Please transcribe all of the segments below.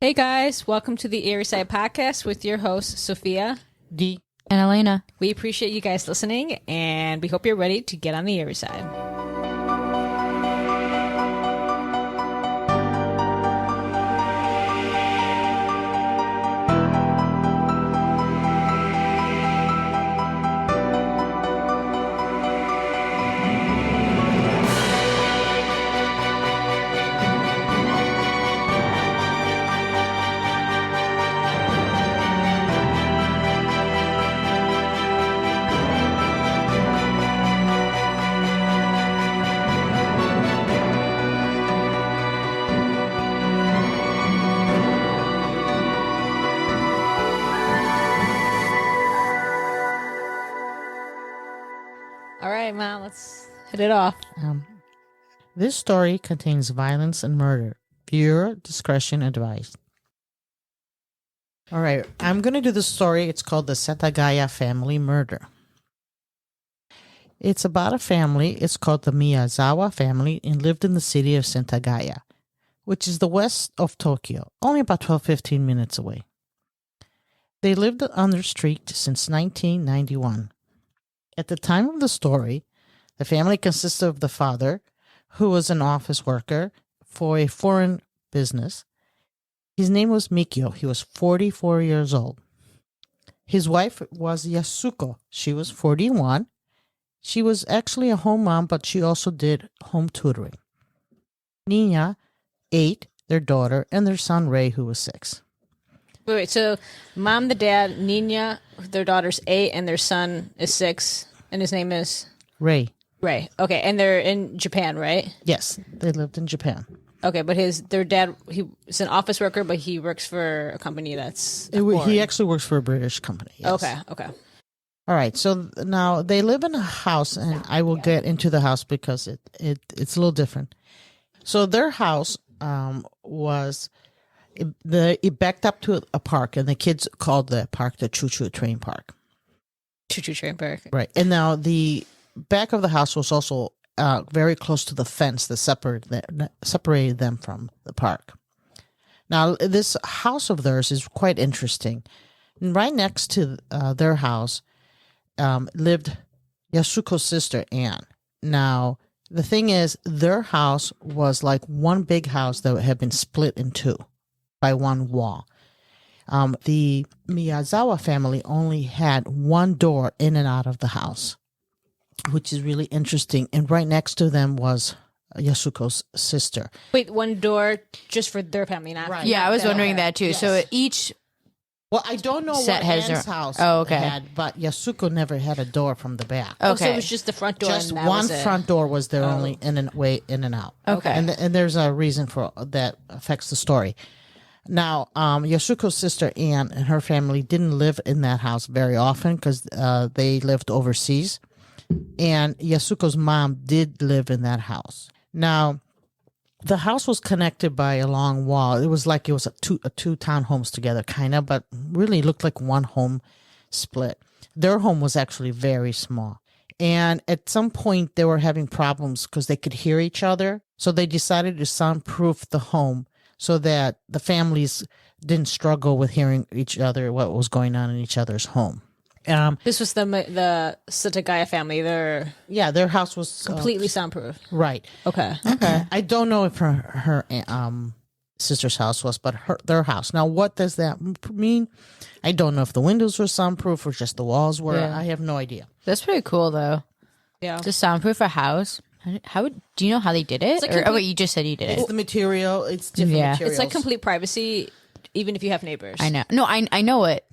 Hey guys, welcome to the Eerie Side Podcast with your hosts, Sophia, D. And Elena. We appreciate you guys listening, and we hope you're ready to get on the Eerie Side. All right, Mom, let's hit it off. This story contains violence and murder. Viewer discretion advised. All right, I'm going to do the story. It's called the Setagaya family murder. It's about a family. It's called the Miyazawa family and lived in the city of Setagaya, which is the west of Tokyo, only about 12-15 minutes away. They lived on their street since 1991. At the time of the story, the family consisted of the father, who was an office worker for a foreign business. His name was Mikio. He was 44 years old. His wife was Yasuko. She was 41. She was actually a home mom, but she also did home tutoring. Nina, 8, their daughter, and their son Ray, who was 6. Wait, so Mom, the dad, Nina, their daughter's 8, and their son is 6, and his name is? Ray. Ray. Okay, and they're in Japan, right? Yes, they lived in Japan. Okay, but their dad, he's an office worker, but he works for a company that's He actually works for a British company. Yes. Okay. All right, so now they live in a house, and I will get into the house because it's a little different. So their house it backed up to a park, and the kids called the park the Choo Choo Train Park. Choo Choo Train Park. Right, and now the back of the house was also very close to the fence that separated them from the park. Now, this house of theirs is quite interesting. And right next to their house lived Yasuko's sister, Anne. Now, the thing is, their house was like one big house that had been split in two by one wall. The Miyazawa family only had one door in and out of the house, which is really interesting. And right next to them was Yasuko's sister. Wait, one door just for their family, not Right. Yeah, I was wondering that too. Yes. So each Well, I don't know Set what has Anne's their- house Oh, okay. had, but Yasuko never had a door from the back. Oh, so it Okay. was just the front door. Just and that one was it. front door was their only way in and out. Okay. And there's a reason for that affects the story. Now, Yasuko's sister Anne and her family didn't live in that house very often because they lived overseas. And Yasuko's mom did live in that house. Now, the house was connected by a long wall. It was like it was two townhomes together, kind of, but really looked like one home split. Their home was actually very small. And at some point, they were having problems because they could hear each other. So they decided to soundproof the home so that the families didn't struggle with hearing each other, what was going on in each other's home. This was the Setagaya family. They're Their house was completely soundproof. right. Okay. I don't know if her sister's house was, but their house. Now, what does that mean? I don't know if the windows were soundproof or just the walls were. Yeah. I have no idea. That's pretty cool though. Yeah. To soundproof a house. Do you know how they did it? like Or, wait, you just said you did It's it. the material. It's different Yeah. materials. It's like complete privacy, even if you have neighbors. I know. No, I know what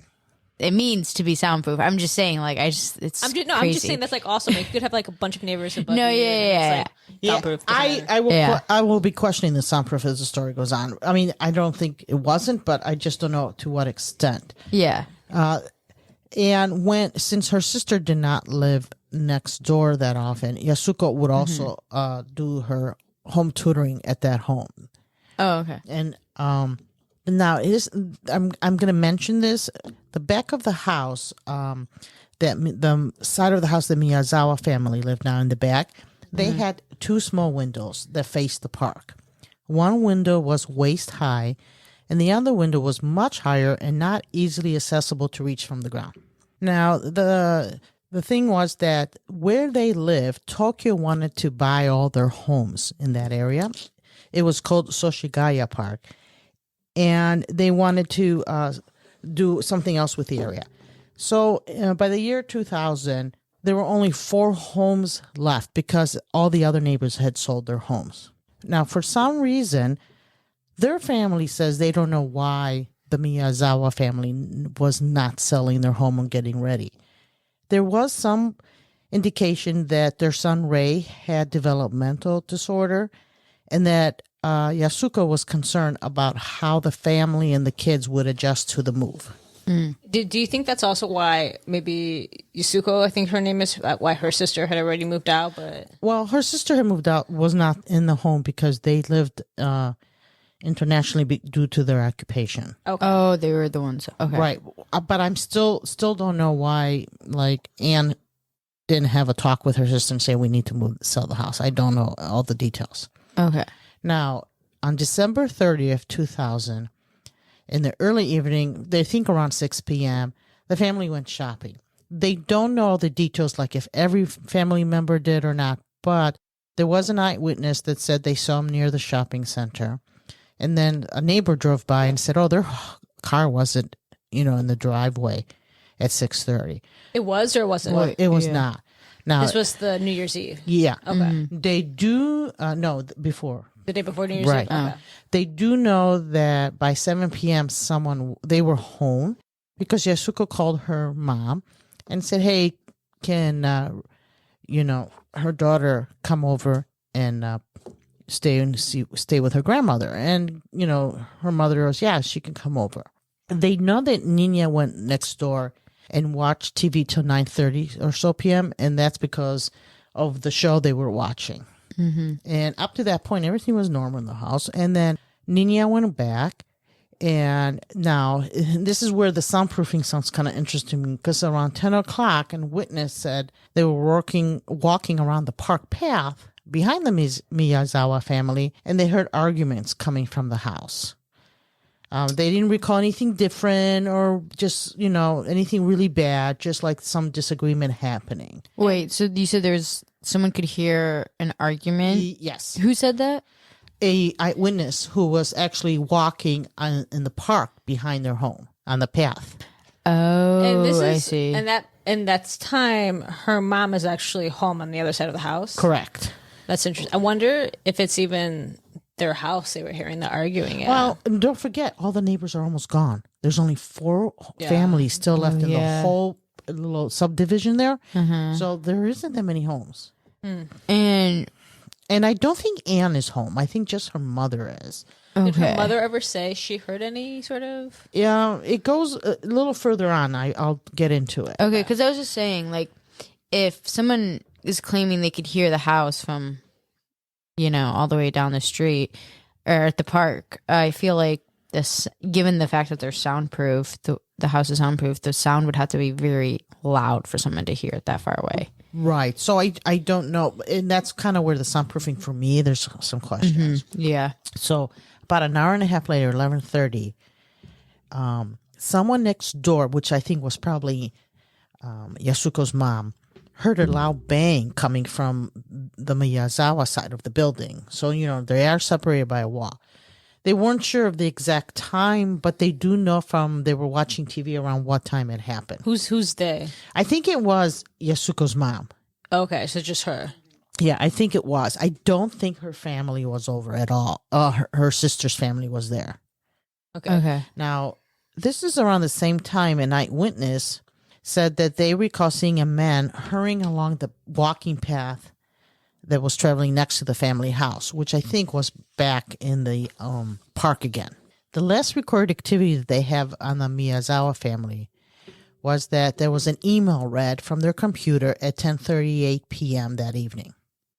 it means to be soundproof. I'm just saying, like, I'm just I'm just crazy. saying that's like awesome. Like, you could have like a bunch of neighbors above No, you. yeah, and yeah, it's, like, soundproof. doesn't matter. I will Yeah. I will be questioning the soundproof as the story goes on. I mean, I don't think it wasn't, but I just don't know to what extent. Yeah. And since her sister did not live next door that often, Yasuko would also do her home tutoring at that home. Oh, okay. And now it is. I'm going to mention this. The back of the house, the side of the house the Miyazawa family lived now in the back. They had two small windows that faced the park. One window was waist high, and the other window was much higher and not easily accessible to reach from the ground. Now, the thing was that where they lived, Tokyo wanted to buy all their homes in that area. It was called Soshigaya Park, and they wanted to do something else with the area. So by the year 2000, there were only 4 homes left because all the other neighbors had sold their homes. Now, for some reason, their family says they don't know why the Miyazawa family was not selling their home and getting ready. There was some indication that their son Ray had developmental disorder and that Yasuko was concerned about how the family and the kids would adjust to the move. Do you think that's also why maybe Yusuko, I think her name is, why her sister had already moved out? But Well, her sister had moved out, was not in the home because they lived internationally due to their occupation. okay, Oh, they were the ones. Okay. Right. But I'm still don't know why, like, Anne didn't have a talk with her sister and say we need to sell the house. I don't know all the details. Okay. Now, on December 30th, 2000, in the early evening, they think around 6 p.m., the family went shopping. They don't know all the details, like if every family member did or not, but there was an eyewitness that said they saw them near the shopping center. And then a neighbor drove by and said, their car wasn't, in the driveway at 6:30. it was or wasn't? Well, it was not. Now, This was the New Year's Eve. yeah. Okay, They do, before. the day before New Year's Right. Eve. Okay. They do know that by 7 p.m. they were home because Yasuko called her mom and said, hey, can, her daughter come over and stay with her grandmother? And, her mother goes, yeah, she can come over. They know that Nina went next door and watched TV till 9:30 or so p.m., and that's because of the show they were watching. And up to that point, everything was normal in the house. And then Nina went back. And now this is where the soundproofing sounds kind of interesting to me, because around 10 o'clock, a witness said they were walking around the park path behind the Miyazawa family, and they heard arguments coming from the house. They didn't recall anything different or just, anything really bad, just like some disagreement happening. Wait, so you said someone could hear an argument? Yes. Who said that? A eyewitness who was actually walking in the park behind their home on the path. Oh, I see. And that's time her mom is actually home on the other side of the house. Correct. That's interesting. I wonder if it's even their house they were hearing the arguing at. Well, and don't forget, all the neighbors are almost gone. There's only 4 families still left in the whole little subdivision there. So there isn't that many homes. And I don't think Anne is home. I think just her mother is. Did her mother ever say she heard any sort of? Yeah, it goes a little further on. I'll get into it. Okay, because I was just saying, like, if someone is claiming they could hear the house from, all the way down the street or at the park, I feel like this, given the fact that they're soundproof, the house is soundproof, the sound would have to be very loud for someone to hear it that far away. Right. So I don't know. And that's kind of where the soundproofing for me, there's some questions. Yeah. So about an hour and a half later, 11:30, someone next door, which I think was probably Yasuko's mom, heard a loud bang coming from the Miyazawa side of the building. So, they are separated by a wall. They weren't sure of the exact time, but they do know they were watching TV around what time it happened. Who's they? I think it was Yasuko's mom. Okay, so just her. Yeah, I think it was. I don't think her family was over at all. Her sister's family was there. Okay. Now, this is around the same time an eyewitness said that they recall seeing a man hurrying along the walking path that was traveling next to the family house, which I think was back in the park again. The last recorded activity that they have on the Miyazawa family was that there was an email read from their computer at 10:38 p.m. that evening.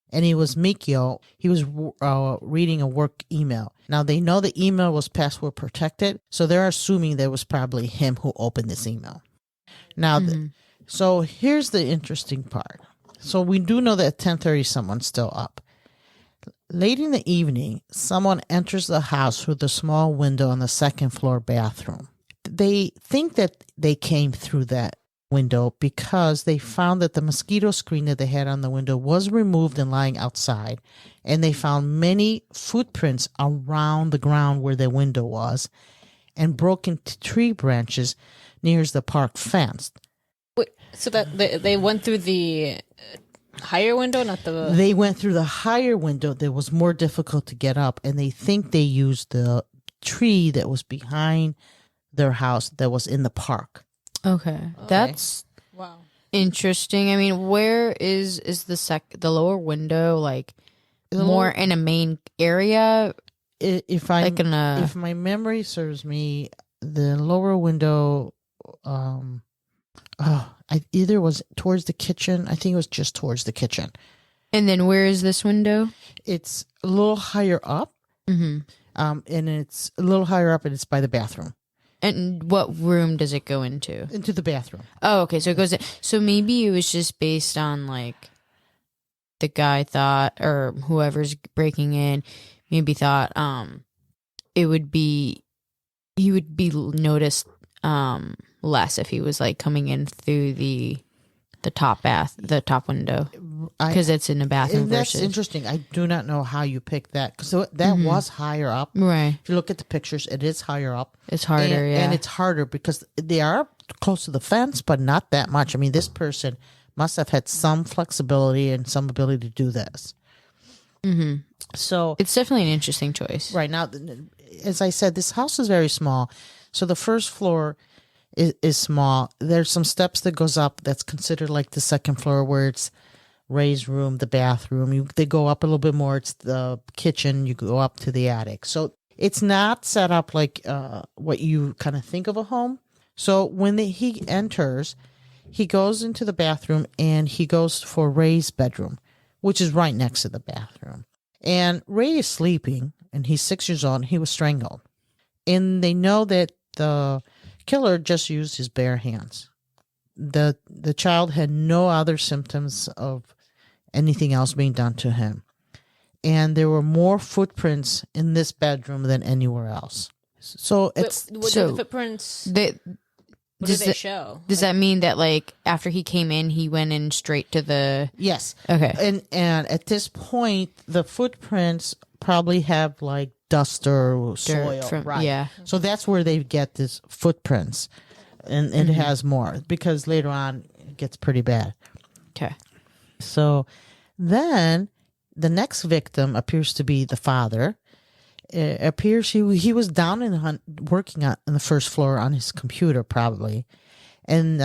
And it was Mikio. He was reading a work email. Now, they know the email was password protected, so they're assuming that it was probably him who opened this email. Now, so here's the interesting part. So we do know that at 10:30 someone's still up. Late in the evening, someone enters the house through the small window on the second floor bathroom. They think that they came through that window because they found that the mosquito screen that they had on the window was removed and lying outside, and they found many footprints around the ground where the window was and broken tree branches near the park fence. Wait, so that they went through the higher window, not the... They went through the higher window that was more difficult to get up, and they think they used the tree that was behind their house that was in the park. Okay. That's Wow. interesting. I mean, where is the lower window, like more in a main area? If my memory serves me, the lower window, either was towards the kitchen. I think it was just towards the kitchen. And then where is this window? It's a little higher up. Mm-hmm. And it's a little higher up, and it's by the bathroom. And what room does it go into? Into the bathroom. Oh, okay. So it goes. So maybe it was just based on like the guy thought, or whoever's breaking in, maybe thought he would be noticed less if he was like coming in through the top window, because it's in a bathroom. That's interesting. I do not know how you picked that, because that was higher up. Right. If you look at the pictures, it is higher up. It's harder, and it's harder because they are close to the fence, but not that much. I mean, this person must have had some flexibility and some ability to do this. Mm-hmm. So it's definitely an interesting choice. Right now, as I said, this house is very small. So the first floor is small. There's some steps that goes up that's considered like the second floor, where it's Ray's room, the bathroom. They go up a little bit more. It's the kitchen. You go up to the attic. So it's not set up like what you kind of think of a home. So when he enters, he goes into the bathroom and he goes for Ray's bedroom, which is right next to the bathroom. And Ray is sleeping, and he's 6 years old, and he was strangled. And they know that the killer just used his bare hands. The child had no other symptoms of anything else being done to him. And there were more footprints in this bedroom than anywhere else. So it's... What did the footprints... What do they show? Does that mean that, like, after he came in, he went in straight to the... Yes. Okay. And at this point, the footprints probably have, like, dust or soil. Right. Yeah. So that's where they get these footprints. And it has more, because later on, it gets pretty bad. Okay. So then the next victim appears to be the father. It appears he was down working on the first floor on his computer, probably. And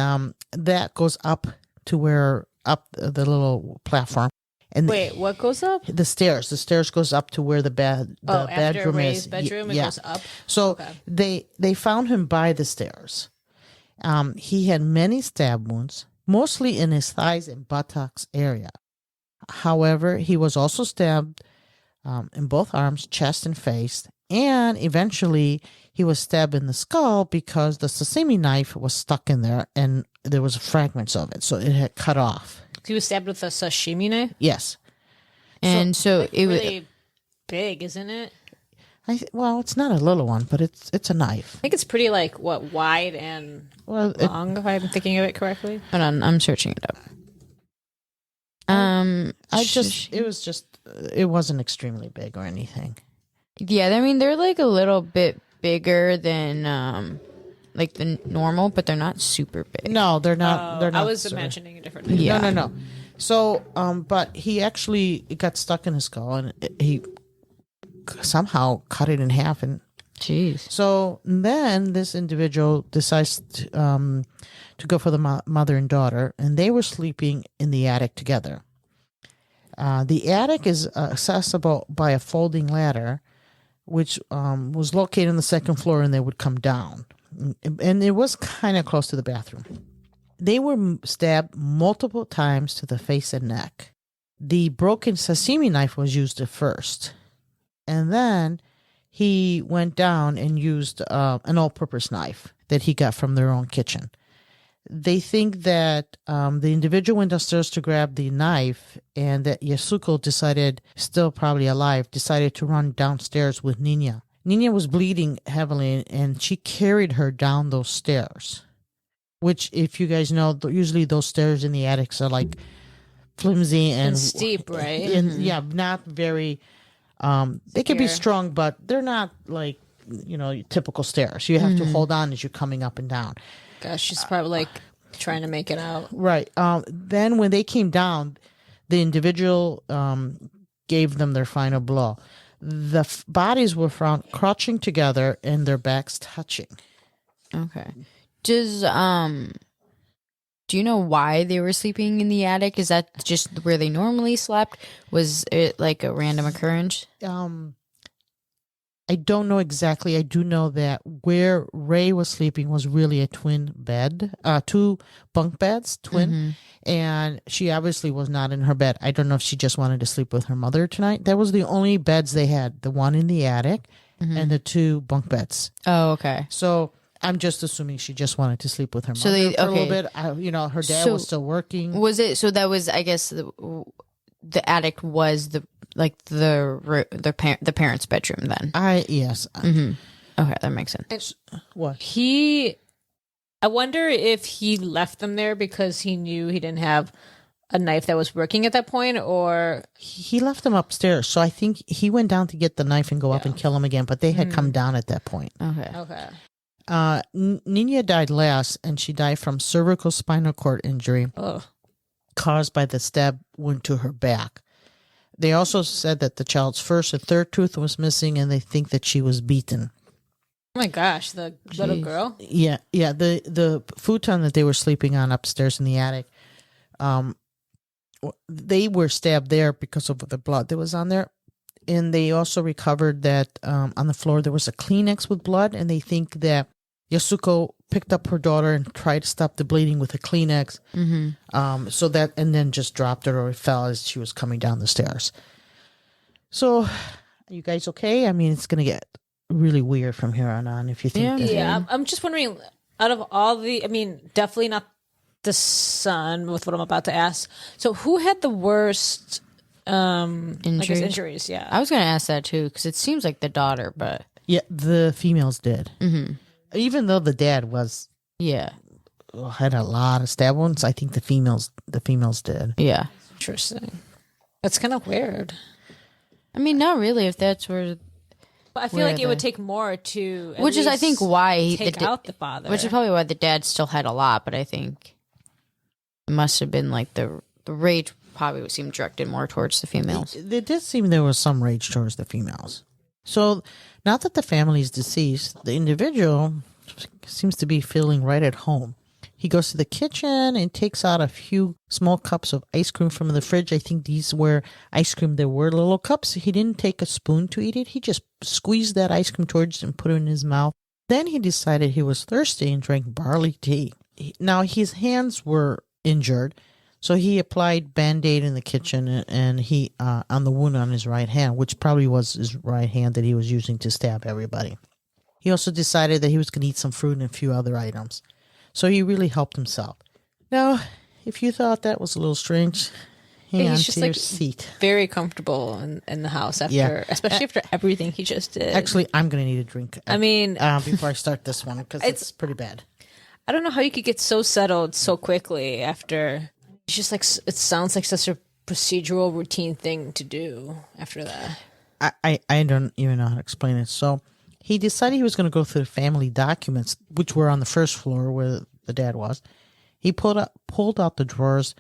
that goes up to the little platform. And wait, what goes up? The stairs. The stairs goes up to where the bedroom after Ray's is. bedroom, it goes up. So okay. they found him by the stairs. He had many stab wounds, mostly in his thighs and buttocks area. However, he was also stabbed in both arms, chest, and face. And eventually, he was stabbed in the skull because the sashimi knife was stuck in there, and there was fragments of it, so it had cut off. He was stabbed with a sashimi knife? Yes. And so it was really big, isn't it? Well, it's not a little one, but it's a knife. I think it's pretty, like, wide and long, if I'm thinking of it correctly. Hold on, I'm searching it up. It wasn't extremely big or anything. Yeah, I mean, they're like a little bit bigger than like the normal, but they're not super big. No, they're not. They're not. I was imagining a different thing. Yeah. No. So, but he actually got stuck in his skull, and he somehow cut it in half. And jeez. So then this individual decides to go for the mother and daughter, and they were sleeping in the attic together. The attic is accessible by a folding ladder, which was located on the second floor, and they would come down. And it was kind of close to the bathroom. They were stabbed multiple times to the face and neck. The broken sashimi knife was used at first. And then he went down and used an all-purpose knife that he got from their own kitchen. They think that the individual went downstairs to grab the knife, and that Yasuko decided, still probably alive, decided to run downstairs with Nina. Nina was bleeding heavily, and she carried her down those stairs. Which, if you guys know, usually those stairs in the attics are like flimsy and steep, right? And yeah, not very. They can be strong, but they're not like typical stairs. You have to hold on as you're coming up and down. Gosh, she's probably like trying to make it out. Right. Then when they came down, the individual gave them their final blow. The bodies were found crouching together and their backs touching. Okay. Does do you know why they were sleeping in the attic? Is that just where they normally slept? Was it like a random occurrence? I don't know exactly. I do know that where Ray was sleeping was really a twin bed, 2 bunk beds, twin. And she obviously was not in her bed. I don't know if she just wanted to sleep with her mother tonight. That was the only beds they had, the one in the attic and the 2 bunk beds. Oh, okay. So I'm just assuming she just wanted to sleep with her mother So they- for a little okay. bit. Her dad was still working. Was it so that was, I guess, the attic was the parents' bedroom then? Yes. Okay, that makes sense. What? I wonder if he left them there because he knew he didn't have a knife that was working at that point, or He left them upstairs, so I think he went down to get the knife and go up and kill him again, but they had come down at that point. Okay. Nina died last, and she died from cervical spinal cord injury caused by the stab wound to her back. They also said that the child's first and third tooth was missing, and they think that she was beaten. oh my gosh, the little girl. Yeah. The futon that they were sleeping on upstairs in the attic, they were stabbed there because of the blood that was on there. And they also recovered that on the floor there was a Kleenex with blood, and they think that Yasuko picked up her daughter and tried to stop the bleeding with a Kleenex. And then just dropped her, or it fell as she was coming down the stairs. So, are you guys okay? I mean, it's going to get really weird from here on if you think that. Yeah, I'm just wondering, out of all definitely not the son with what I'm about to ask. So who had the worst injuries? Yeah. I was going to ask that too, because it seems like the daughter, but Yeah, the females did. Even though the dad had a lot of stab wounds, I think the females did. Yeah. Interesting. That's kind of weird. I mean, not really. If that's where, But I feel like it would take more to, which is, I think, why take out the father. which is probably why the dad still had a lot. But I think it must have been like the rage probably would seem directed more towards the females. It did seem there was some rage towards the females. So, now that the family is deceased, the individual seems to be feeling right at home. He goes to the kitchen and takes out a few small cups of ice cream from the fridge. I think these were ice cream. There were little cups. He didn't take a spoon to eat it. He just squeezed that ice cream towards and put it in his mouth. Then he decided he was thirsty and drank barley tea. Now, his hands were injured, so he applied Band-Aid in the kitchen and he on the wound on his right hand, which probably was his right hand that he was using to stab everybody. He also decided that he was going to eat some fruit and a few other items. So he really helped himself. Now, if you thought that was a little strange, hang on to your seat. Very comfortable in the house after, especially after everything he just did. Actually, I'm going to need a drink. Before I start this one, because it's pretty bad. I don't know how you could get so settled so quickly after. It's just like, it sounds like such a procedural routine thing to do after that. I don't even know how to explain it. So he decided he was going to go through the family documents, which were on the first floor where the dad was. He pulled out the drawers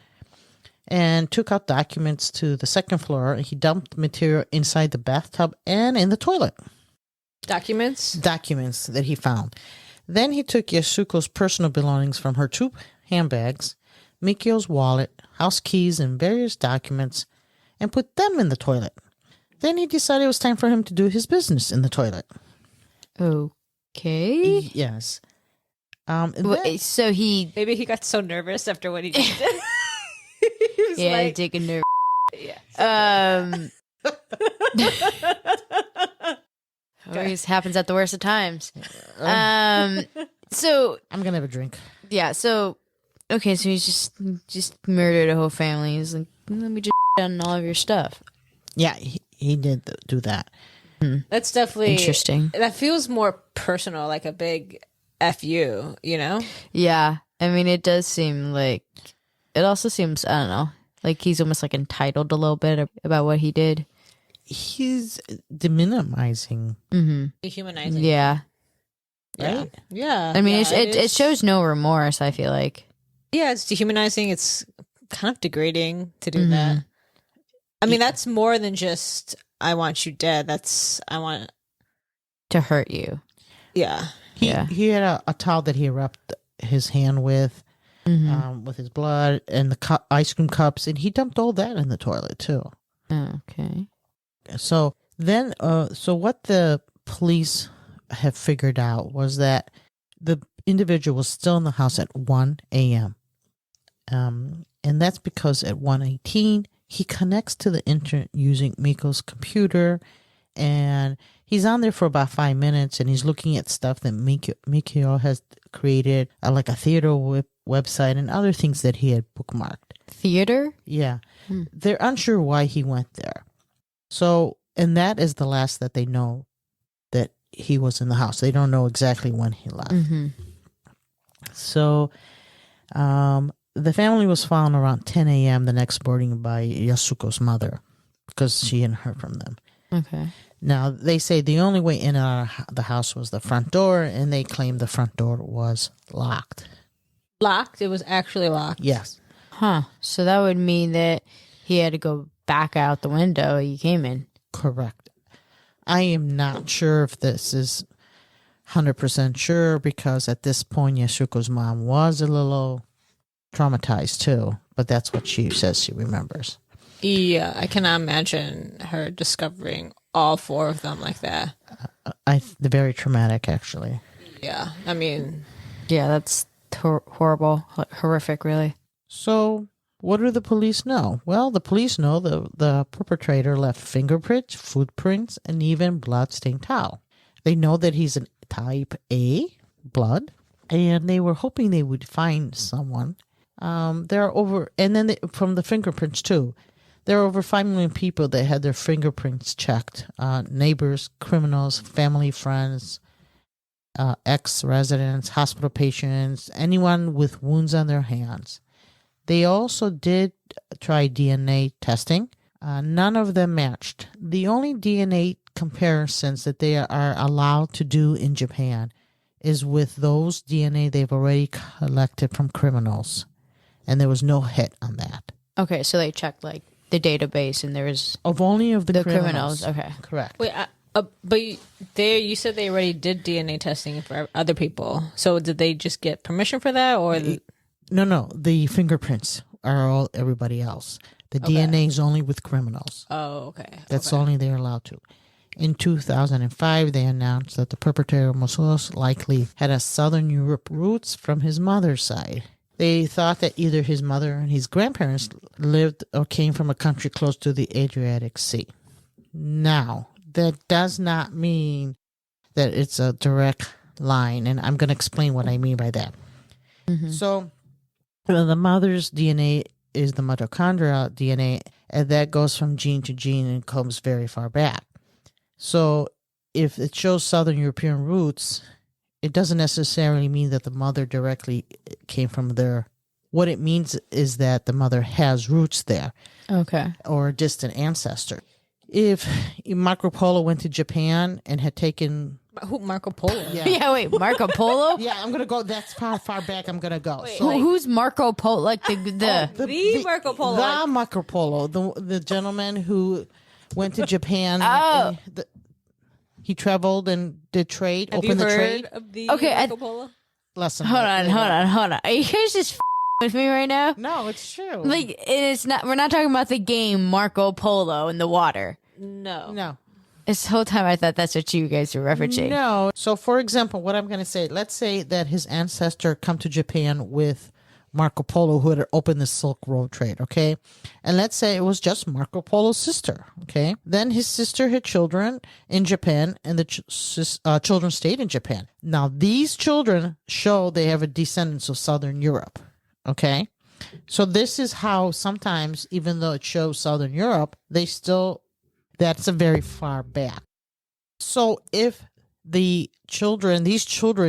and took out documents to the second floor. He dumped material inside the bathtub and in the toilet. Documents that he found. Then he took Yasuko's personal belongings from her 2 handbags, Mikio's wallet, house keys, and various documents, and put them in the toilet. Then he decided it was time for him to do his business in the toilet. Okay. Yes. So he maybe he got so nervous after what he did. take a nerve. Always happens at the worst of times. So I'm gonna have a drink. Yeah. So Okay, so he's just murdered a whole family. He's like, let me just on all of your stuff. Yeah, he did do that. That's definitely Interesting. That feels more personal, like a big FU, you know? Yeah, I mean, it does seem like it also seems, I don't know, like he's almost like entitled a little bit about what he did. He's deminimizing. Dehumanizing. Yeah, Right? Yeah. I mean, yeah, it shows no remorse. I feel like. Yeah, it's dehumanizing. It's kind of degrading to do that. I mean, that's more than just I want you dead. That's I want To hurt you. Yeah. He had a towel that he wrapped his hand with his blood and the ice cream cups, and he dumped all that in the toilet too. Okay. So then, so what the police have figured out was that the individual was still in the house at 1 a.m. And that's because at 1:18 he connects to the internet using Miko's computer, and he's on there for about 5 minutes, and he's looking at stuff that Mikio has created, like a theater website and other things that he had bookmarked. Theater? Yeah. They're unsure why he went there. So, and that is the last that they know that he was in the house. They don't know exactly when he left. So, the family was found around 10 a.m. the next morning by Yasuko's mother because she hadn't heard from them. Okay. Now, they say the only way in and out of the house was the front door, and they claim the front door was locked. Locked? It was actually locked. Yes. Huh. So that would mean that he had to go back out the window he came in. Correct. I am not sure if this is 100% sure because at this point, Yasuko's mom was a little traumatized too, but that's what she says she remembers. Yeah, I cannot imagine her discovering all 4 of them like that. They're very traumatic, actually. Yeah, I mean... Yeah, that's horrible. Horrific, really. So, what do the police know? Well, the police know the perpetrator left fingerprints, footprints, and even blood-stained towel. They know that he's a type A blood, and they were hoping they would find someone. There are over, and then from the fingerprints too, there are over 5 million people that had their fingerprints checked. Neighbors, criminals, family, friends, ex-residents, hospital patients, anyone with wounds on their hands. They also did try DNA testing. None of them matched. The only DNA comparisons that they are allowed to do in Japan is with those DNA they've already collected from criminals. And there was no hit on that. Okay, so they checked like the database, and there was Of only of the criminals. Okay, Correct. Wait, but you said they already did DNA testing for other people. So did they just get permission for that, or No. The fingerprints are all everybody else. The DNA is only with criminals. Oh, okay. That's only they're allowed to. In 2005, they announced that the perpetrator most likely had a Southern Europe roots from his mother's side. They thought that either his mother and his grandparents lived or came from a country close to the Adriatic Sea. Now, that does not mean that it's a direct line, and I'm going to explain what I mean by that. So, the mother's DNA is the mitochondrial DNA, and that goes from gene to gene and comes very far back. So, if it shows Southern European roots, it doesn't necessarily mean that the mother directly came from there. What it means is that the mother has roots there. okay. Or a distant ancestor. If Marco Polo went to Japan and had taken... Who, Marco Polo? Yeah, wait, Marco Polo? Yeah, I'm going to go... That's how far back I'm going to go. Who's Marco Polo? Like the The Marco Polo. The Marco Polo. The gentleman who went to Japan. Oh. He traveled and did trade, Have you opened the heard trade. of the Okay, Marco Polo? Lesson. Hold on. Are you guys just with me right now? No, it's true. Like, it's not. We're not talking about the game Marco Polo in the water. No. This whole time I thought that's what you guys were referencing. No. So, for example, what I'm going to say, let's say that his ancestor come to Japan with Marco Polo, who had opened the Silk Road trade, okay? And let's say it was just Marco Polo's sister, okay? Then his sister had children in Japan, and the children stayed in Japan. Now, these children show they have a descendants of Southern Europe, Okay. So this is how sometimes, even though it shows Southern Europe, that's a very far back. So if these children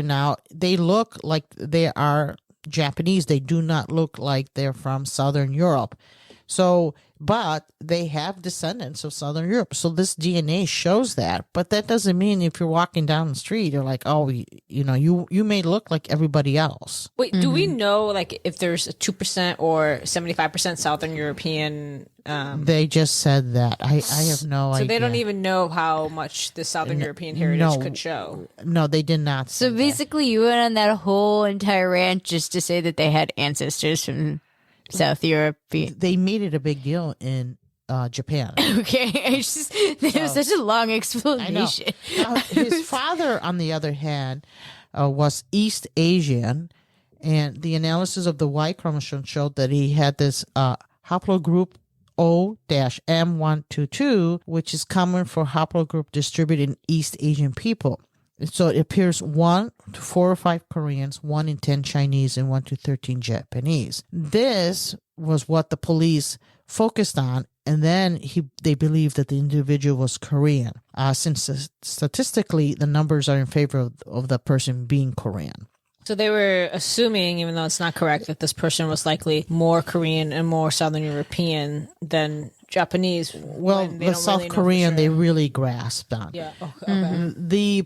now, they look like they are Japanese. They do not look like they're from Southern Europe. So, but they have descendants of Southern Europe. So this DNA shows that. But that doesn't mean if you're walking down the street, you're like, oh, you may look like everybody else. Wait, do we know like if there's a 2% or 75% Southern European? They just said that. I have no idea. So they don't even know how much the Southern European heritage could show. No, they did not. So basically, you went on that whole entire rant just to say that they had ancestors from South Europe. They made it a big deal in Japan. Okay, it was such a long explanation. I know. His father, on the other hand, was East Asian, and the analysis of the Y chromosome showed that he had this haplogroup O-M122, which is common for haplogroup distributed in East Asian people. So it appears 1 to 4 or 5 Koreans, 1 in 10 Chinese, and 1 to 13 Japanese. This was what the police focused on, and then they believed that the individual was Korean, since statistically the numbers are in favor of the person being Korean. So they were assuming, even though it's not correct, that this person was likely more Korean and more Southern European than Japanese. Well, the South Korean, they really grasped on. Yeah. Okay. The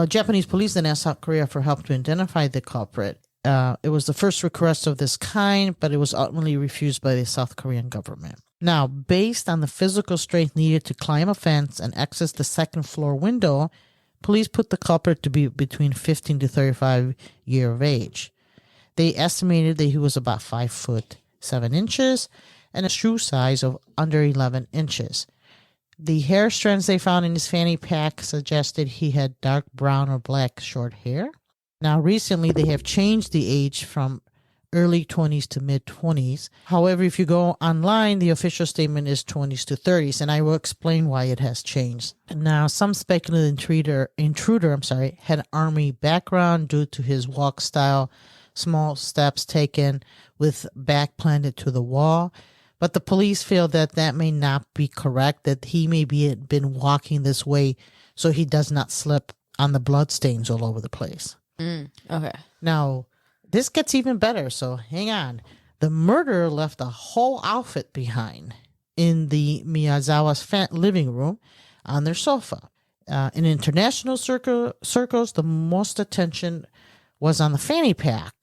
Japanese police then asked South Korea for help to identify the culprit. It was the first request of this kind, but it was ultimately refused by the South Korean government. Now, based on the physical strength needed to climb a fence and access the second floor window, police put the culprit to be between 15 to 35 years of age. They estimated that he was about 5'7" and a shoe size of under 11 inches. The hair strands they found in his fanny pack suggested he had dark brown or black short hair. Now, recently, they have changed the age from early 20s to mid-20s. However, if you go online, the official statement is 20s to 30s, and I will explain why it has changed. Now, some speculate intruder had army background due to his walk style, small steps taken with back planted to the wall. But the police feel that may not be correct, that he may be been walking this way so he does not slip on the bloodstains all over the place. Okay. Now, this gets even better, so hang on. The murderer left a whole outfit behind in the Miyazawa's living room on their sofa. In international circles, the most attention was on the fanny pack.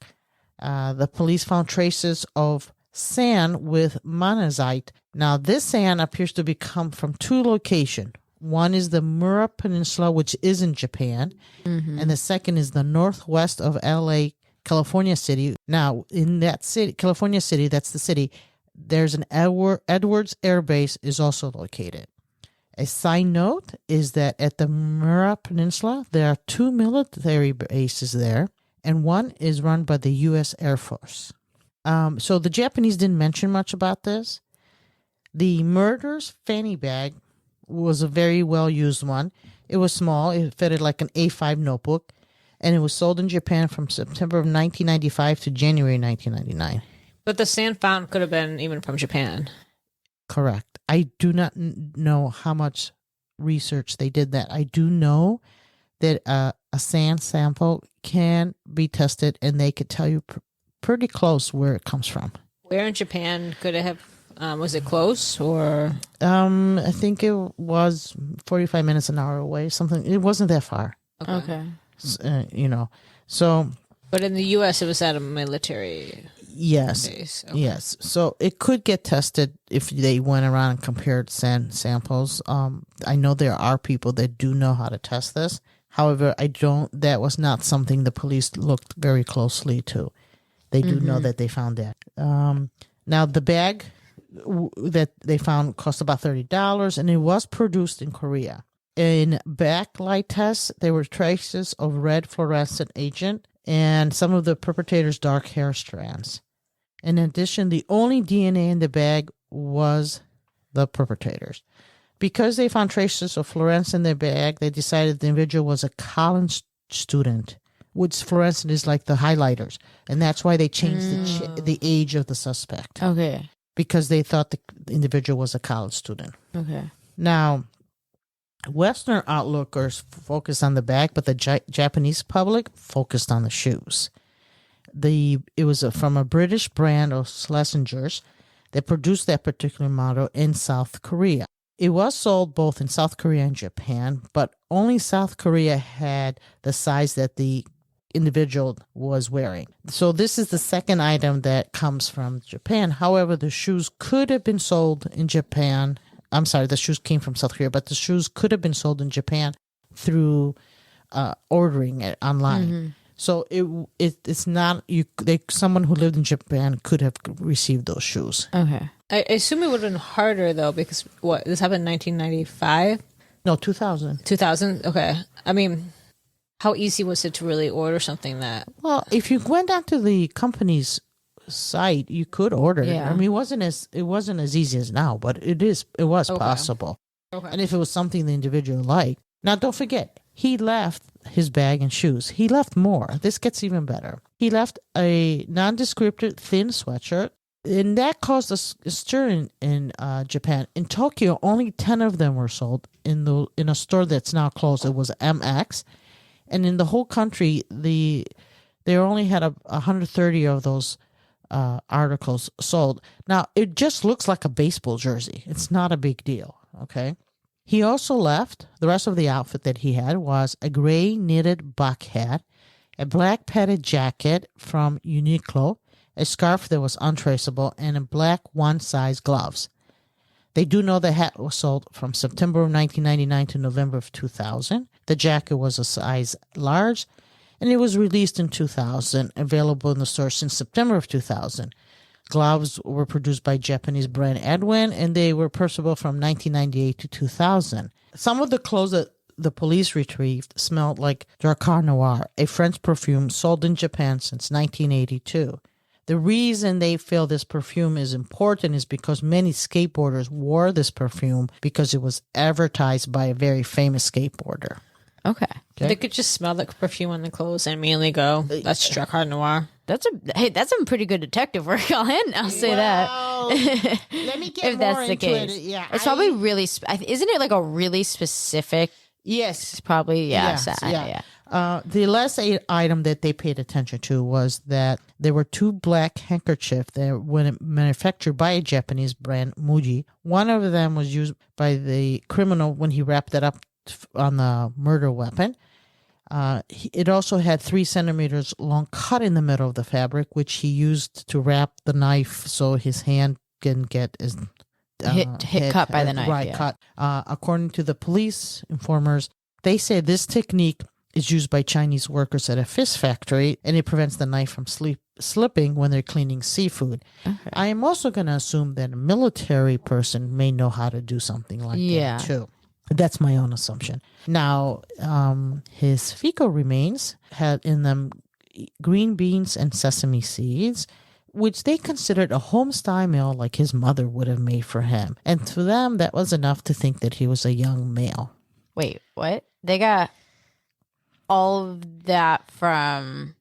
The police found traces of sand with monazite. Now, this sand appears to come from 2 locations. One is the Mura Peninsula, which is in Japan, and the second is the northwest of LA, California City. Now, in that city, California City, that's the city, there's an Edwards Air Base is also located. A side note is that at the Mura Peninsula, there are 2 military bases there, and one is run by the U.S. Air Force. So the Japanese didn't mention much about this. The murderer's fanny bag was a very well-used one. It was small. It fitted like an A5 notebook, and it was sold in Japan from September of 1995 to January 1999. But the sand found could have been even from Japan. Correct. I do not know how much research they did that. I do know that a sand sample can be tested, and they could tell you pretty close where it comes from. Where in Japan could it have? Was it close or? I think it was 45 minutes an hour away. Something. It wasn't that far. Okay. So. But in the U.S., it was at a military. Yes. Base. Okay. Yes. So it could get tested if they went around and compared sand samples. I know there are people that do know how to test this. However, that was not something the police looked very closely to. They do know that they found that. Now, the bag that they found cost about $30, and it was produced in Korea. In backlight tests, there were traces of red fluorescent agent and some of the perpetrator's dark hair strands. In addition, the only DNA in the bag was the perpetrator's. Because they found traces of fluorescence in their bag, they decided the individual was a college student, which fluorescent is like the highlighters. And that's why they changed the age of the suspect. Okay. Because they thought the individual was a college student. Okay. Now, Western outlookers focused on the bag, but the Japanese public focused on the shoes. It was from a British brand of Schlesingers that produced that particular model in South Korea. It was sold both in South Korea and Japan, but only South Korea had the size that the individual was wearing. So this is the second item that comes from Japan. However, the shoes could have been sold in Japan. I'm sorry, the shoes came from South Korea, but the shoes could have been sold in Japan through ordering it online. Mm-hmm. So it's not someone who lived in Japan could have received those shoes. Okay. I assume it would have been harder though, because this happened in 1995? No, 2000. 2000? Okay. I mean, how easy was it to really order something that? Well, if you went onto the company's site, you could order it. I mean, it wasn't as easy as now, but it was possible. Okay. And if it was something the individual liked. Now, don't forget, he left his bag and shoes. He left more. This gets even better. He left a nondescript thin sweatshirt, and that caused a stir in Japan. In Tokyo, only 10 of them were sold in a store that's now closed. It was MX, and in the whole country, they only had 130 of those articles sold. Now, it just looks like a baseball jersey. It's not a big deal. Okay. He also left, the rest of the outfit that he had was a gray knitted buck hat, a black padded jacket from Uniqlo, a scarf that was untraceable, and a black one-size gloves. They do know the hat was sold from September of 1999 to November of 2000. The jacket was a size large, and it was released in 2000, available in the store since September of 2000. Gloves were produced by Japanese brand Edwin, and they were purchasable from 1998 to 2000. Some of the clothes that the police retrieved smelled like Dracar Noir, a French perfume sold in Japan since 1982. The reason they feel this perfume is important is because many skateboarders wore this perfume because it was advertised by a very famous skateboarder. Okay. They could just smell the perfume on the clothes and immediately go, that's Dracar Noir. That's some pretty good detective work, I'll say that. Let me get if more that's the into case. it. Yeah, it's probably really, isn't it like a really specific? Yes. It's probably, yeah. The last item that they paid attention to was that there were two black handkerchiefs that were manufactured by a Japanese brand, Muji. One of them was used by the criminal when he wrapped it up on the murder weapon. It also had 3 centimeters long cut in the middle of the fabric, which he used to wrap the knife so his hand can get hit cut by the knife. Right, cut. According to the police informers, they say this technique is used by Chinese workers at a fish factory, and it prevents the knife from slipping when they're cleaning seafood. Okay. I am also going to assume that a military person may know how to do something like that too. That's my own assumption. Now, his fecal remains had in them green beans and sesame seeds, which they considered a home-style meal like his mother would have made for him. And to them, that was enough to think that he was a young male. Wait, what? They got all of that from...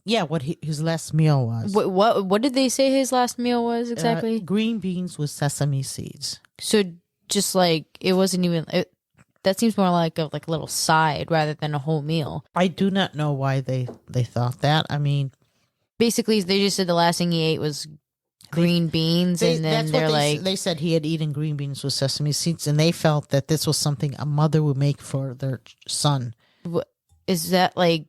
Yeah, what his last meal was. What did they say his last meal was exactly? Green beans with sesame seeds. So just like it wasn't even that seems more like a little side rather than a whole meal. I do not know why they thought that. I mean, basically they just said the last thing he ate was green beans, and then they said he had eaten green beans with sesame seeds, and they felt that this was something a mother would make for their son. Is that like?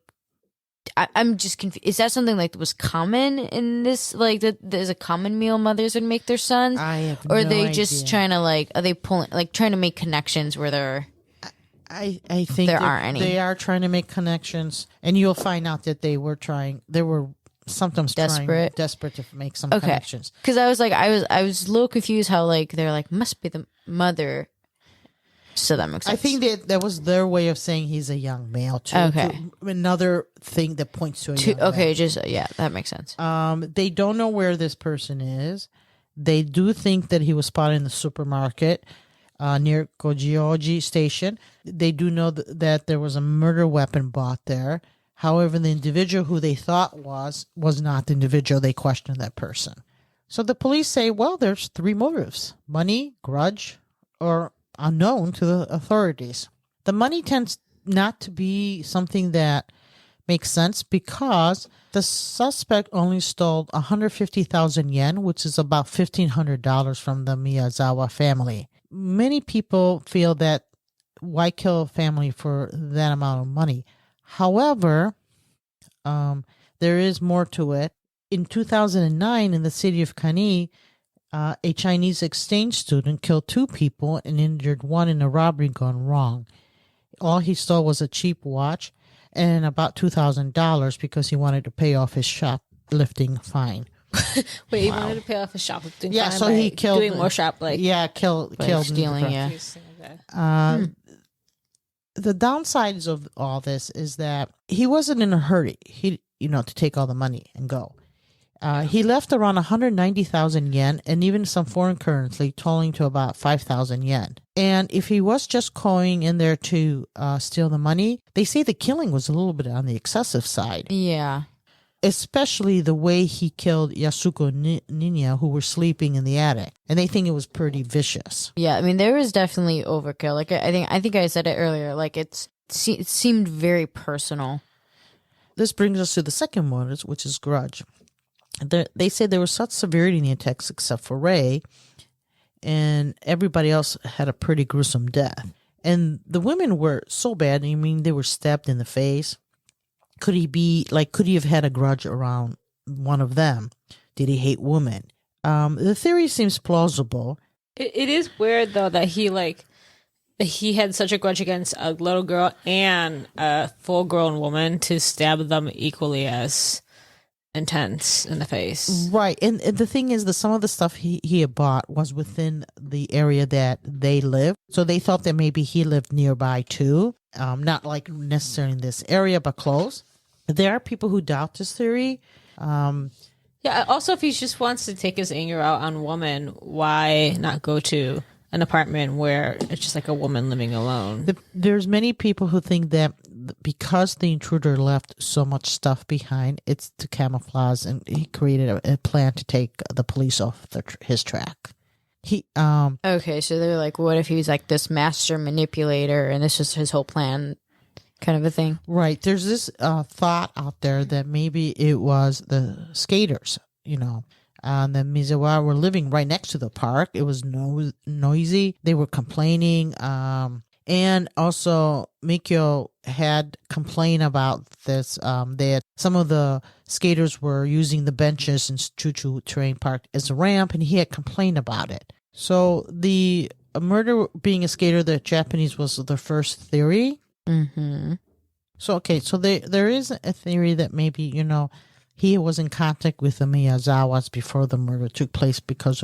I'm just confused. Is that something like that was common in this? Like that there's a common meal mothers would make their sons? I have no idea. Or are they just trying to are they pulling trying to make connections where they're? I think there aren't any. They are trying to make connections, and you'll find out that they were trying. They were sometimes desperate to make some connections. Because I was I was a little confused how they're must be the mother. So that makes sense. I think that was their way of saying he's a young male too. Okay. Another thing that points to a young male. That makes sense. They don't know where this person is. They do think that he was spotted in the supermarket near Kojioji Station. They do know that there was a murder weapon bought there. However, the individual who they thought was not the individual. They questioned that person. So the police say, well, there's 3 motives: money, grudge, or unknown to the authorities. The money tends not to be something that makes sense because the suspect only stole 150,000 yen, which is about $1,500 from the Miyazawa family. Many people feel that why kill a family for that amount of money? However, there is more to it. In 2009, in the city of Kani, a Chinese exchange student killed 2 people and injured 1 in a robbery gone wrong. All he stole was a cheap watch and about $2,000 because he wanted to pay off his shoplifting fine. Wait, he wanted to pay off his shoplifting Yeah, fine so by he killed doing more shop killed stealing. Yeah. The downsides of all this is that he wasn't in a hurry. To take all the money and go. He left around 190,000 yen and even some foreign currency, totaling to about 5,000 yen. And if he was just going in there to steal the money, they say the killing was a little bit on the excessive side. Yeah. Especially the way he killed Yasuko Ninya, who were sleeping in the attic. And they think it was pretty vicious. Yeah, I mean, there was definitely overkill. Like, I think I said it earlier. Like, it seemed very personal. This brings us to the second motive, which is grudge. They say there was such severity in the attacks except for Ray, and everybody else had a pretty gruesome death. And the women were so bad. I mean, they were stabbed in the face. Could he have had a grudge around one of them? Did he hate women? The theory seems plausible. It is weird though that he had such a grudge against a little girl and a full-grown woman to stab them equally as intense in the face. Right. And the thing is that some of the stuff he had bought was within the area that they lived. So they thought that maybe he lived nearby too. Not like necessarily in this area, but close. There are people who doubt this theory. Yeah. Also, if he just wants to take his anger out on women, why not go to an apartment where it's just like a woman living alone? There's many people who think that because the intruder left so much stuff behind, it's to camouflage, and he created a plan to take the police off his track. Okay, so they're like, what if he's like this master manipulator and this is his whole plan, kind of a thing? Right. There's this thought out there that maybe it was the skaters, the Miyazawa were living right next to the park. It was noisy. They were complaining. And also, Mikio had complained about this. That some of the skaters were using the benches in Chuchu Terrain Park as a ramp, and he had complained about it. So the murder being a skater, the Japanese was the first theory. Mm-hmm. So there is a theory that maybe he was in contact with the Miyazawas before the murder took place because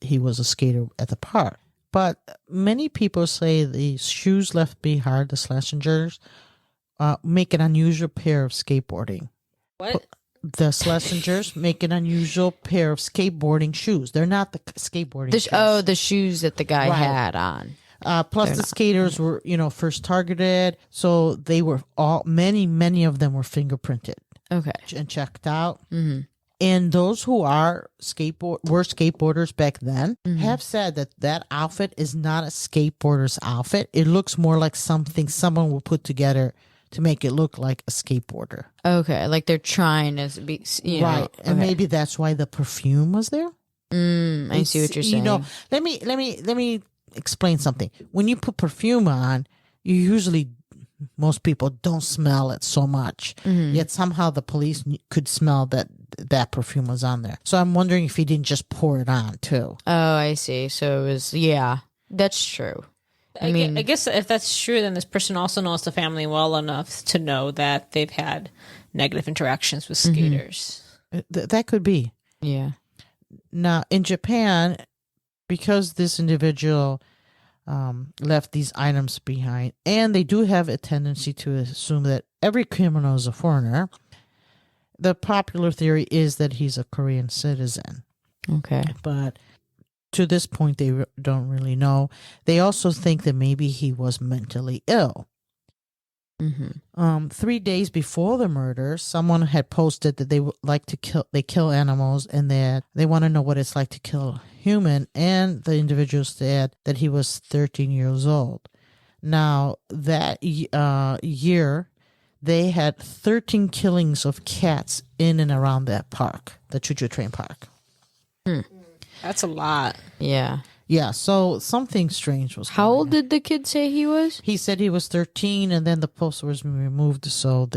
he was a skater at the park. But many people say the shoes left behind, the Schlesingers, make an unusual pair of skateboarding. What? The Schlesingers make an unusual pair of skateboarding shoes. They're not the skateboarding shoes. Oh, the shoes that the guy had on. Plus, the skaters were, first targeted. So they were many of them were fingerprinted. Okay. And checked out. Mm-hmm. And those who were skateboarders back then have said that outfit is not a skateboarder's outfit. It looks more like something someone will put together to make it look like a skateboarder. Okay, like they're trying to be, right. And maybe that's why the perfume was there. I see what you're saying. Let me explain something. When you put perfume on, most people don't smell it so much. Mm-hmm. Yet somehow the police could smell that perfume was on there. So I'm wondering if he didn't just pour it on too. Oh, I see. So it was, that's true. I guess if that's true, then this person also knows the family well enough to know that they've had negative interactions with skaters. That could be. Yeah. Now, in Japan, because this individual left these items behind, and they do have a tendency to assume that every criminal is a foreigner, the popular theory is that he's a Korean citizen. Okay. But to this point, they don't really know. They also think that maybe he was mentally ill. Mm-hmm. 3 days before the murder, someone had posted that they would like to kill animals, and that they want to know what it's like to kill a human. And the individual said that he was 13 years old. Now that year, they had 13 killings of cats in and around that park, the Choo Choo Train Park. That's a lot. Yeah. Yeah, so something strange was How going old on. did the kid say he was? He said he was 13, and then the poster was removed. So,